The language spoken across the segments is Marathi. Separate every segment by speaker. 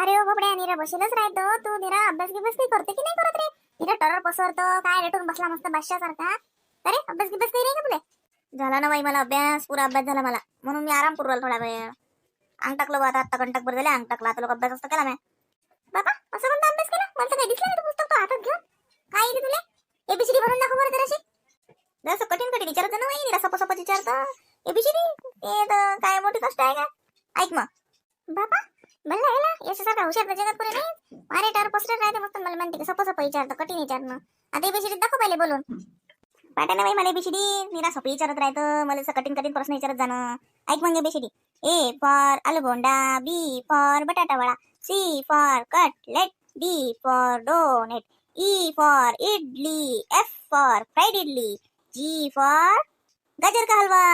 Speaker 1: अरे ओ बाबड्या, निरा बसेलच राहतो तू. निरा अभ्यास गिभ्यास काही करते की नाही करत रे? निरा टरर पसरतो काय, रेटून बसला मस्त बादशासारखा. अरे अभ्यास गिभ्यास काही नाही का तुले? झाला ना बाई, मला अभ्यास, पुरा अभ्यास झाला मला, म्हणून मी आराम करू राहिलो थोडा वेळ. अंग टाकलं बा, आता कंटक भर झाले अंग टाकलं. आता लोक अभ्यास असतं केला मी. बाबा असं कोणता अभ्यास केला? मला तर काही दिसलं नाही. पुस्तक तो हातात घेऊन काय येते तुले? एबीसीडी भरून दाखव बरं जराशी. जसं कठीण कठीण विचारत ना बाई, निरा सपा विचारतं. एबीसीडी हे तर काय मोठी कष्ट आहे का? ऐक मग बाबा, मला याला याच्यासारखा हुशार तर जगात पुरे नाही. अरे टार पसरत राहते मस्त. मला म्हणते की सपा विचारतं, कठीण विचारणं. आता एबीसीडी दाखव पहिले बोलून. पाटा ना बाई मला एबीसीडी. निरा सोपी विचारत राहतं, मला असं कठीण कठीण प्रश्न विचारत जाणं. ऐक मग ABCD. A for aloobonda, B for batata vada, C for cutlet, D for donut, E for idli, F for fried idli, G for gajar ka हलवा.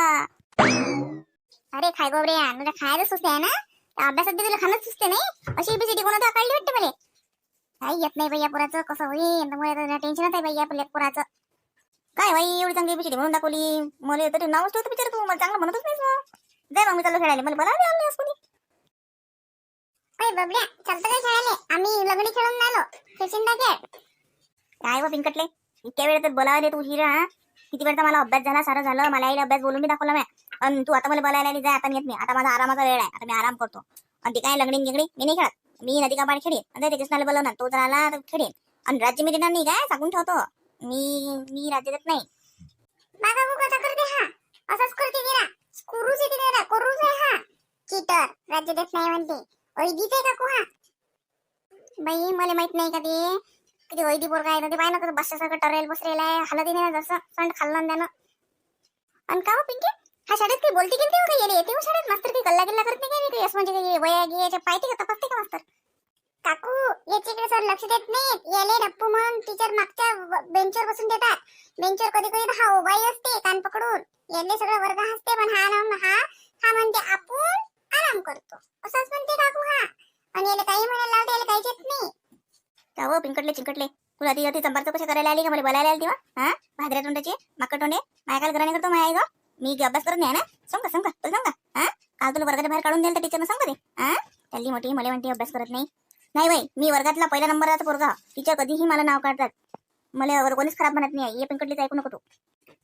Speaker 1: अरे खाय गोबरे, तुला खायला सुचते आहे ना? त्या अभ्यासात बी तुला खाणंच सुचते नाही. अशी एबीसीडी कोणाला काढली वाटते मला. काही येत नाही बाई या पोराचं, कसं होईल. मला टेन्शनच आहे बाई या पोराचं. काय बाई एवढी चांगली एबीसीडी म्हणून दाखवली मला, तरी नावच ठेवतो बिचार तू. मला चांगलं म्हणतच नाही मग. जाय मग मी चाललो खेळायला. मला बोलावले आले आज कोणी. अरे बबड्या, चालतं काय खेळायला? आम्ही लग्नी खेळून आलो. खेळशील ना खेळ? काय व पिंकटले, इतक्या वेळ तर बोलावले तू हिरा. किती वेळचा मला अभ्यास झाला, सारं झालं. मला आईला अभ्यास बोलून मी दाखवला मी. आणि तू आता मला बोलायला आली. जाय आता येत मी. आता माझा आरामाचा वेळ आहे. आता मी आराम करतो. आणि ती काय लंगडी गिंगडी मी नाही खेळत. मी नदी का पाणी खेळीन. आणि ते कृष्णाला बोलवणार, तो जर आला तर खेळीन. आणि राज्य मी देणार नाही, काय सांगून ठेवतो. मी राज्य देत नाही. मागा कसा करते हा? असाच करते निरा. कुरूच येते निरा, कुरूच आहे हा. चीटर, राज्य देत नाही म्हणते. ओयदीच आहे का कुहा? बाई मला माहित नाही का ते किती ओयदी पोरगा आहे. ते पाहिलं कसं बसच्यासारखं टरेल बसरेल आहे. हालत नाही जसं संड खाल्लं त्यानं. आणि का हो पिंकी, हा शाळेत काही बोलते गेलते हो? काही येते हो शाळेत? मास्तर काही गल्ला गिल्ला करत नाही काय? म्हणजे काही वया गियाच्या पाहिजे का, तपासते का मास्तर? काकू याच्याकडे सर लक्ष देत नाहीत. याले डप्पू म्हणून टीचर मागच्या बेंचवर बसून देतात. बेंचवर कधी कधी हा उभाही असते कान पकडून. याले सगळं वर्ग हसते, पण हा म्हणते आपण आराम करतो असंच म्हणते काकू हा. आणि याला काही म्हणायला लावते, याला काहीच येत नाही. का हो पिंकटले चिंकटले, तुला ती ती चंपारचं कशा करायला आली का? मला बोलायला आली तेव्हा हा? भाद्र्या तोंडाचे माकड तोंडे माय काल घराने करतो माय ग. मी अभ्यास करत नाही ना? सांग का तुला सांग का हा? काल तुला वर्गाच्या बाहेर काढून द्याल तर टीचरनं सांग दे हा? त्याली मोठी मला म्हणते अभ्यास करत नाही. नाही बाई, मी वर्गातला पहिला नंबरचा पोरगा. टीचर कधीही मला नाव काढतात. मला कोणीच खराब म्हणत नाही. ये पिंकटलीच ऐकू नको तू.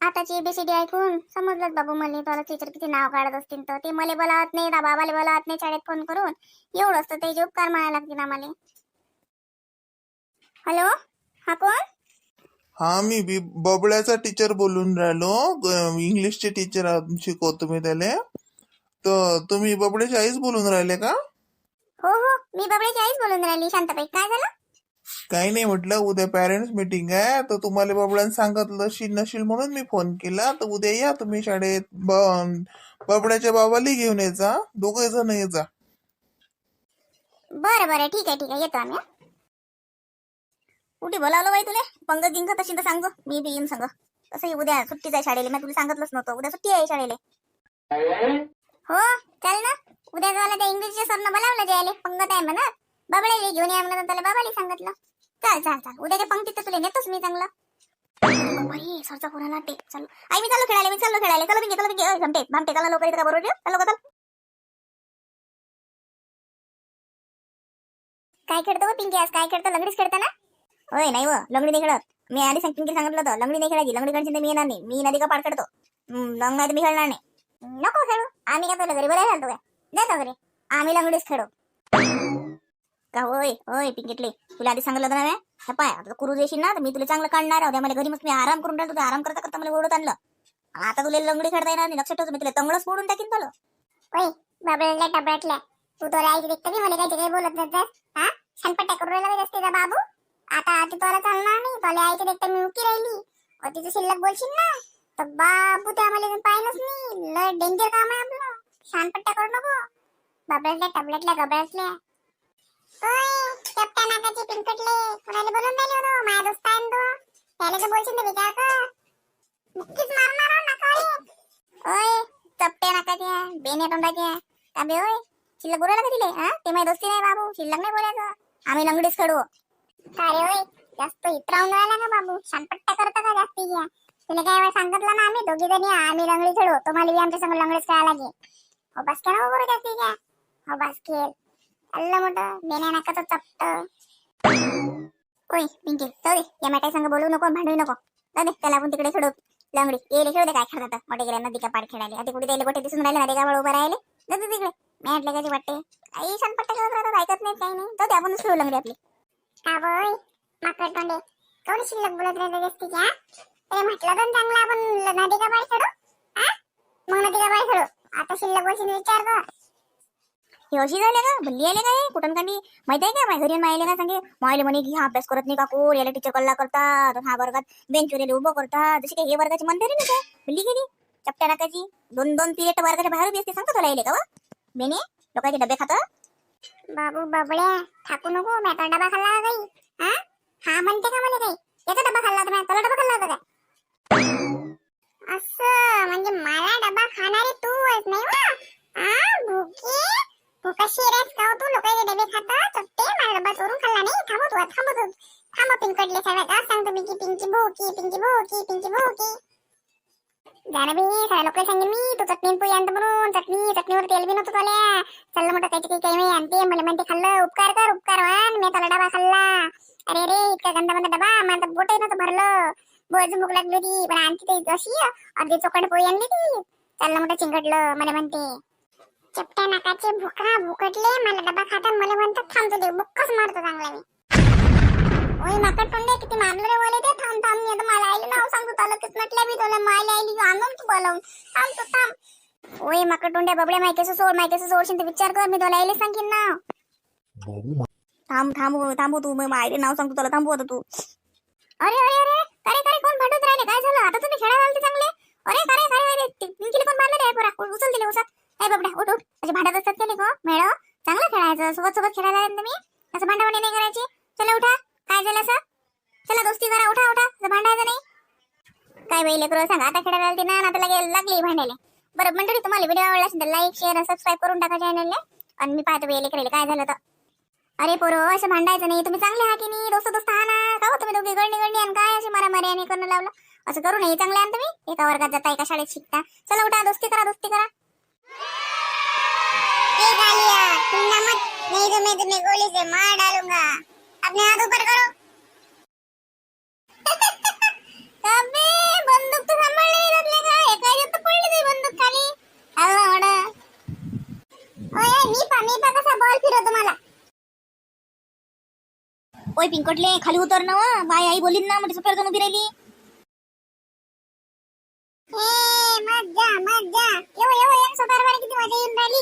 Speaker 1: आताची एबीसीडी ऐकून समजलंच बाबू मला. तुला टीचर किती नाव काढत असतील तर ते मला बोलावत नाही, बाबाला बोलावत नाही शाळेत फोन करून. एवढं असतं ते उपकार म्हणायला लागतील आम्हाला. हॅलो, हा कोण?
Speaker 2: हा मी बबड्याचा टीचर बोलून राहिलो. इंग्लिशचे टीचर शिकवतो मी त्याला. तर तुम्ही बबड्याची आईच बोलून राहिले का?
Speaker 1: हो मी बबड्याची आईच बोलून राहिली. शांताबाई काय झालं?
Speaker 2: काही नाही म्हटलं, उद्या पॅरेंट्स मीटिंग आहे तर तुम्हाला बबड्यानं सांगितलं नशील म्हणून मी फोन केला. तर उद्या या तुम्ही शाळेत. बबड्याच्या बाबाला घेऊन यायचा, दोघे जण यायचा.
Speaker 1: बरं ठीक आहे येतो आम्ही. कुठे बोलावलं बाई तुला? पंगत गिंग तशी तर सांगतो मी बी येईन सांग. तसंही उद्या सुट्टीच आहे शाळेला. मी तुला सांगितलंच नव्हतं उद्या सुट्टी आहे शाळेला. हो चल ना. उद्या जायला त्या इंग्लिशच्या सरनं बोलावलं जायला. पंगत आहे म्हणा. बाबड्याला घेऊन या म्हणून त्याला बाबाला सांगितलं. चल उद्याच्या पंक्तीत तर तुला नेतोच मी चांगलं. बाई सरचा फोन आला ते. चल आई मी चाललो खेळायला. चला बिंगे भामटे चला लवकर का बरोबर चल. काय खेळतो हो पिंकी आज? काय खेळतो? लंगडीच खेळता ना? होय नाही व लंगडी नाही खेळत. मी आधी पिंकी सांगितलं होतं लंगडी नाही खेळायची. लंगडी खेळची तर मी येणार नाही. मी नदी का पाड खेळतो. लंग नाही तर मी खेळणार नाही. नको खेळू. आम्ही काय तुला घरी बोलायला घालतो काय? जातो घरी. आम्ही लंगडीच खेळू का? होय पिंकीटले, तुला आधी सांगितलं होतं ना मी. पाय आता कुरू देशील ना तर मी तुला चांगलं काढणार आहे. मला घरी मग मी आराम करून राहिलो. आराम करता मला ओढत आणलं. आता तुला लंगडी खेळता येणार नाही. लक्षात ठेवतो मी तुला तंगडच फोडून टाकीन तुला. ओय बाबळ्या टबळ्यातल्या तू तो राहायची देखते की मला काही बोलत नाही हा? छानपट्ट्या करून राहिला असते बाबू. आता तुला चालणार नाही. तुला आईची देखते मी उकी राहिली. तिचं शिल्लक बोलशील ना तर बाबू ते आम्हाला पाहिलंच नाही. लय डेंजर काम आहे आपलं. छानपट्ट्या करू नको. बाबळ्यातल्या टबळ्यातल्या गबळ्यातल्या. ओय चपट्या नाकाची पिंकटले, कोणाला बोलून राहिली हो? माझा दोस्त आहे तो. त्याला तर बोलशील तर विचार कर. मुक्कीच मारणार नाकावाली. ओय चपट्या नाकाची बेने तोंडाची का बे? होय शिल्लक बोलायला का दिले हा? ते माझी दोस्ती नाही बाबू. शिल्लक नाही बोलायचं. आम्ही लंगडीच खेळू. अरे होय जास्त इतरावून राहिला का बाबू? शानपट्ट्या करता का जास्ती घ्या? तुला काय सांगितलं ना आम्ही दोघी जणी आम्ही लंगडी खेळू. तुम्हाला आमच्या संग लंगडीच खेळायला लागे. हो बस केला बरोबर जास्ती घ्या. हो बस खेळ. अल्ल मोठं बेण्या नाकाचं चपट. ओय पिंकी जाऊ दे, या मॅटाई संग बोलू नको, भांडू नको. जाऊ दे, त्याला आपण तिकडे खेळू. लंगडी येले खेळू दे, काय खेळतात मोठे गेल्या नदी का पाड खेळायला. आता कुठे त्याला गोटे दिसून राहिले नदी का उभं राहिले. जाऊ दे तिकडे, मॅट लगायची वाटते. काही शानपट्टा करत राहतात, ऐकत नाही काही नाही. जाऊ दे, आपणच खेळू लंगडी आपली. का बोय माकड तोंडे थोडी शिल्लक बोलत राहते जास्ती का. ते म्हटलं तर चांगलं आपण नदी का पाड खेळू. मग नदी का पाड खेळू. आता शिल्लक बसून विचार कर. हे अशी झाले का, भल्ली आले काय कुठून काही माहिती आहे का. माझ्या घरी मायले काय सांगे, मायले म्हणे की हा अभ्यास करत नाही काकू, याला टीचर कल्ला करतात, हा वर्गात बेंचवर उभं करतात. जशी काही हे वर्गाची म्हणते रे ना काय भल्ली गेली चपट्या नाकाची. दोन दोन पिरियड वर्गाच्या बाहेर उभी असते सांगतो तुला येले का बेने लोकांचे डबे खात. बाबू बाबड्या ठाकू नको, मी आता डबा खाल्ला काही. हा म्हणते का मला काही, याचा डबा खाल्ला होता, त्याला डबा खाल्ला होता काय. असं म्हणजे मला डबा खाणारे तू आहेस नाही वा. भुकी कशी रेस खाऊ तू, लोकांचे डबे खाता चट्टे. मला डबा चोरून खाल्ला नाही. थांबव पिंकडले सगळ्यात सांगतो मी की पिंकी भोकी पिंकी भोकी पिंकी भोकी. जाणं बी सगळ्या लोक सांगेन मी तू चटणी पोळी आणतो म्हणून. चटणीवर तेल बी नव्हतं चालल्या. चाललं मोठं काही काही आणते मला म्हणते खाल्लं. उपकार वान मी त्याला डबा खाल्ला. अरे रे इतका गंदा डबा, मला बोटही नव्हतं भरलं. बोज भूक लागली होती पण आणखी ते अशी अर्धी चोकड पोळी आणली ती. चाललं मोठं चिंगडलं. मला म्हणते चपट्या नाकाचे भुका भुकटले, मला डबा खाता मला म्हणतात थांबतो दे बुक्कच मारतो चांगला मी. ओय माकड तोंडे किती मारलं रे बोले ते. थांब मी आता मला आईला नाव सांगतो त्याला किस म्हटलं मी तुला मायला आईली आणून तू बोलावून थांब. ओय माकड तोंडे बबड्या मायकेचं सोडशील तर विचार कर, मी तुला आईला सांगेन ना. थांबू तू, मी मायले नाव सांगतो तुला. थांबू आता तू. अरे कोण भांडत राहिले, काय झालं आता तुम्ही खेळायला आलते चांगले. अरे पिंकीला कोण मारलं रे पोरा, उचल दिले उसात. काय बबड्या उठ म्हणजे भांडत असतात का नाही गो मेळ. चांगलं खेळायचं, सोबत खेळायला तुम्ही. असं भांडाभांडी नाही करायची. चला उठा, काय झालं असं. चला दोस्ती करा, उठा असं भांडायचं नाही. काय बाई लेकरं सांगा, आता खेळायला आलती ना आता लागली भांडायला. बरं मंडळी, तुम्हाला व्हिडिओ आवडला असेल तर लाईक शेअर सबस्क्राईब करून टाका चॅनलला. आणि मी पाहतो बाई लेकराला काय झालं तर. अरे पोरो असं भांडायचं नाही. तुम्ही चांगले हा की नाही, दोस्त हा ना का हो. तुम्ही दोघे गळणी आणि काय असे मारामारी करणं लावलं. असं करू नये, चांगले आहे तुम्ही. एका वर्गात जाता, एका शाळेत शिकता. चला उठा, दोस्ती करा. नहीं तो मैं तुम्हें गोली से मार डालूंगा. अपने हाथ ऊपर करो. अबे बंदूक तो सांभाळली रडले का, एका याच्यात तर पडली ती बंदूक खाली. आला वडा. ओय मी पा कसा बॉल फिरवतो मला. ओय पिंकटले खाली उतर ना. बाय आई बोलीन ना, म्हणजे सफर उभी राहिली. मज्जा येव सफर किती मजा येऊन राहिली.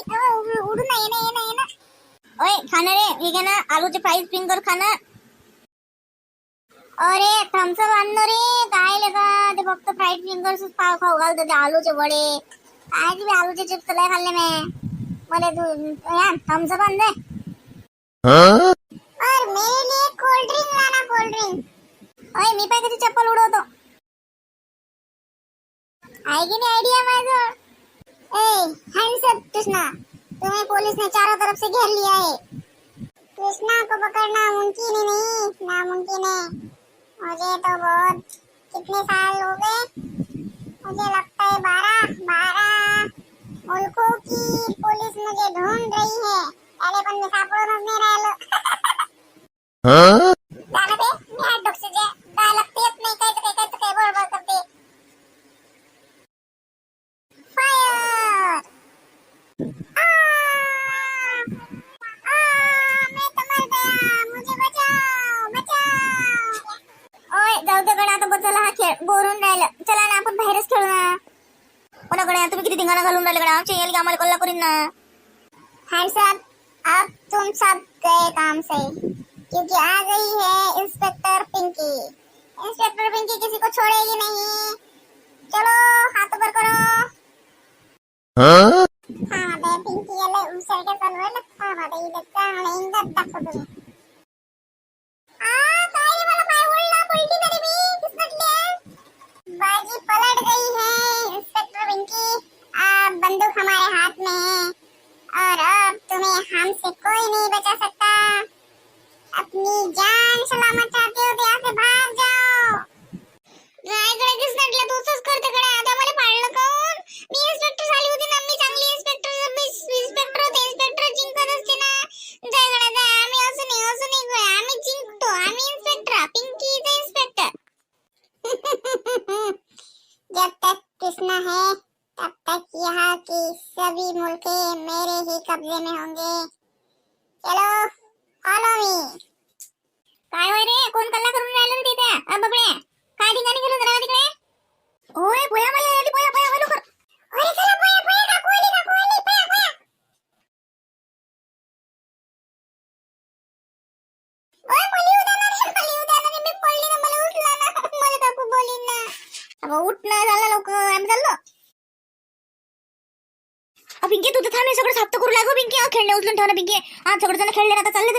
Speaker 1: उडून ना येणं. ओय खाना रे, हे घे ना आलूचे फ्राईज फिंगर खाना. अरे थम्सअप आणलं रे. काय लेका ते फक्त फ्राईड फिंगर्स पाव खाऊ घालतो. ते आलूचे वडे आज बी आलूचे चिप्स लय खाल्ले मला तू थम्सअप आण दे. और मेरे लिए cold drink Lana, cold drink. ओय मी पाय कधी चप्पल उडवतो. आहे की नाही आयडिया माझं. हैंड्स अप कृष्णा, तुम्हें पुलिस ने चारों तरफ से घेर लिया है. कृष्णा को पकड़ना मुमकिन ही नहीं, नामुमकिन है. मुझे तो बहुत कितने साल हो गए, मुझे लगता है 12 मुल्कों की पुलिस मुझे ढूंढ रही है. पहले पण मी सापडूनच नाही राहिलो. जाणं बे, मी हात डोक्याचे काय लागते येत नाही. काय बडबड करते. फायर. मैं तो मर गया, मुझे बचाओ. ओय जाऊ दे गड्या, आता बचायला हा खेळ बोरून राहिला. चला ना आपण बाहेरच खेळू ना. कोणा गड्या तुम्ही किती धिंगाणा घालून राहिले गड्या. आमच्या येईल की आम्हाला कल्ला करीन ना. हैंड्स अप, अब तुम सब गए काम से, क्योंकि आ गई है इंस्पेक्टर पिंकी. इंस्पेक्टर पिंकी किसी को छोड़ेगी नहीं. चलो हाथ ऊपर करो. हाँ पिंकी याला उसरके चालू ना. हाँ इथे चांगले इंगत दाखव तुम्ही. काय रे मला पाय ओढला, पलटी तरी मी किसनटले. बाजी पलट गई है इंस्पेक्टर पिंकी. अब बंदूक हमारे हाथ में है और अब तुम्हें हमसे कोई नहीं बचा सकता. अपनी जान सलामत चाहते हो तो यहाँ से भाग जाओ. रायगड किसनटले तूच करते कडे. आता मला पाळलं कोण. मी इंस्पेक्टर झाली होती ना. मी चांगली इंस्पेक्टर होते. इंस्पेक्टर जिंकत असते ना. मी. काय होय रे, कोण कल्ला करून राहिलं रे तिथे? बबड्या काय ठिकाणी गेलो जरा तिकडे? ओय पोया माया आली, पोया पोया लवकर. अरे चला पोया पोया काकू आली पोया पोया. ओय पली उद्या मी पडली ना, मला उठला ना. मला काकू बोलीन ना. अब उठ ना झाला लवकर, आम्ही चाललो. पिंकी तू तर थांब, हे सगळं साफ तर करू लागो पिंकी. खेळणे उचलून ठेव ना पिंकी. हा सगळं जण खेळले ना, आता चालले